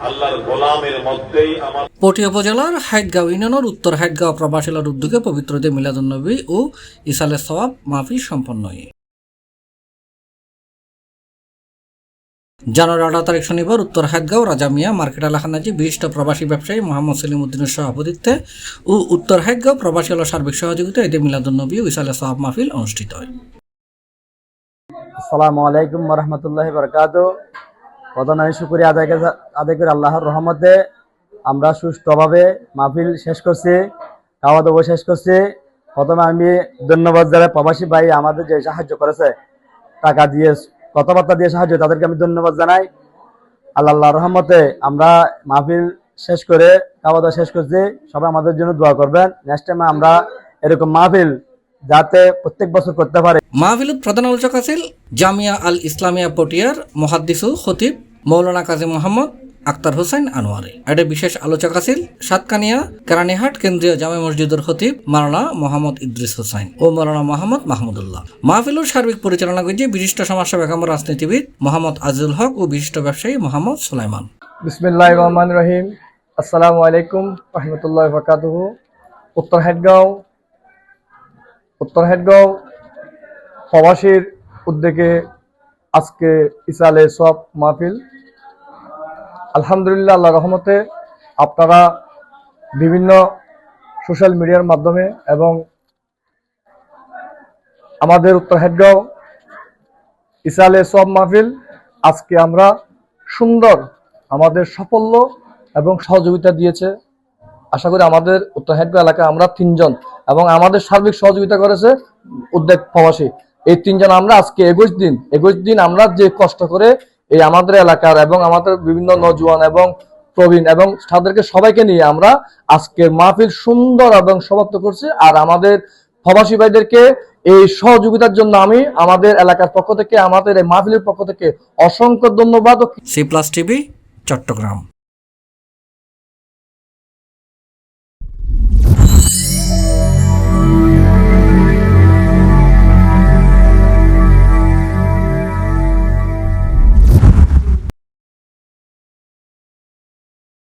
আল্লাহর গোলামের মধ্যেই আমার। পটিয়া উপজেলার হাইটগাঁও ইউনিয়নের উত্তর হাইটগাঁও প্রবাসীলার উদ্যোগে পবিত্র ঈদে মিলাদুন্নবী ও ইসালে সওয়াব মাহফিল সম্পন্ন হয়। জানুয়ারি 18 তারিখ শনিবার উত্তর হাইটগাঁও রাজা মিয়া মার্কেট এলাকানাজি বিশিষ্ট প্রবাসী ব্যবসায়ী মোহাম্মদ সেলিম উদ্দিনের সভাপতিত্বে ও উত্তর হাইটগাঁও প্রবাসী হল সার্বিক সহযোগিতায় ঈদে মিলাদুন্নবী ও ইসালে সওয়াব মাহফিল অনুষ্ঠিত হয়। আসসালামু আলাইকুম ওয়া রাহমাতুল্লাহি ওয়া বারাকাতুহু। প্রধান শুকরিয়া আদায় করে আল্লাহর রহমতে আমরা সুষ্ঠুভাবে মাহফিল শেষ করছি, খাওয়া দাওয়া শেষ করছি। প্রথমে আমি ধন্যবাদ জানাই প্রবাসী ভাই আমাদের যে সাহায্য করেছে, টাকা দিয়ে কথাবার্তা দিয়ে সাহায্য, তাদেরকে আমি ধন্যবাদ জানাই। আল্লাহর রহমতে আমরা মাহফিল শেষ করে খাওয়া দাওয়া শেষ করছি। সবাই আমাদের জন্য দোয়া করবেন। নেক্সট টাইমে আমরা এরকম মাহফিল যাতে প্রত্যেক বছর করতে পারে। মাহফিলত প্রধান আলোচক আছেন জামিয়া আল ইসলামিয়া পটিয়ার মুহাদ্দিস ও খতিব মৌলানা কাজী মোহাম্মদ আক্তার হোসেন আনোয়ারি। এর বিশেষ আলোচক আছেন সাতকানিয়া কেরানীহাট কেন্দ্রীয় জামে মসজিদের খতিব মাওলানা মোহাম্মদ ইদ্রিস হোসেন ও মাওলানা মোহাম্মদ মাহমুদুল্লাহ। মাহফিলের সার্বিক পরিচালনা করেছে বিশিষ্ট সমাজসেবক এবং রাজনীতিবিদ মোহাম্মদ আজিজুল হক ও বিশিষ্ট ব্যবসায়ী মোহাম্মদ সুলাইমান। বিসমিল্লাহির রহমানির রহিম। আসসালামু আলাইকুম ওয়া রাহমাতুল্লাহি ওয়া বারাকাতুহু। উত্তর হাটগাঁও প্রবাসীর উদ্যোগে আজকে ইসালে সওয়াব মাহফিল। আলহামদুলিল্লাহ, আল্লাহর রহমতে আপনারা বিভিন্ন সোশ্যাল মিডিয়ার মাধ্যমে এবং আমাদের উত্তর হাটগাঁও ইসালে সওয়াব মাহফিল আজকে আমরা সুন্দর আমাদের সাফল্য এবং সহযোগিতা দিয়েছে। আশা করি আমাদের উত্তর হাটগাঁও এলাকায় আমরা 3 জন এবং আমাদের সার্বিক সহযোগিতা করেছে উদ্যোগ প্রবাসী। এই 3 জন আমরা আজকে 21 দিন আমরা যে কষ্ট করে এই আমাদের এলাকার এবং আমাদের বিভিন্ন নওজোয়ান এবং প্রবীণ এবং তাদেরকে সবাইকে নিয়ে আমরা আজকের মাহফিল সুন্দর এবং সমাপ্ত করছি। আর আমাদের প্রবাসী ভাইদেরকে এই সহযোগিতার জন্য আমি আমাদের এলাকার পক্ষ থেকে, আমাদের এই মাহফিলের পক্ষ থেকে অসংখ্য ধন্যবাদ। C plus TV, Chittagong.